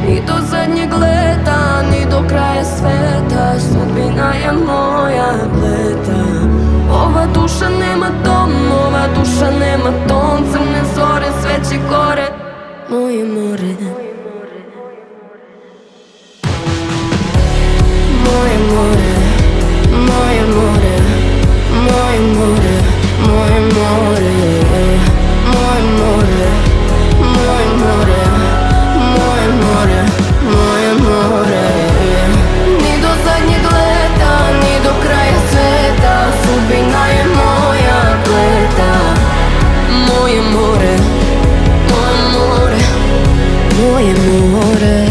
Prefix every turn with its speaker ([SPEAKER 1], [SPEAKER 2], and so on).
[SPEAKER 1] Ni do zadnjeg leta, ni do kraja sveta, sudbina je moja pleta. Ova duša nema dom, ova duša nema ton, crne zore, sve će gore, moje more. Moje more, moje more, moje more, moje more, moje more, moje more, moje more, moje more. Ni do zadnjeg leta, ni do kraja sveta, sudbina je moja pleta. Moje more, moje more, moje more.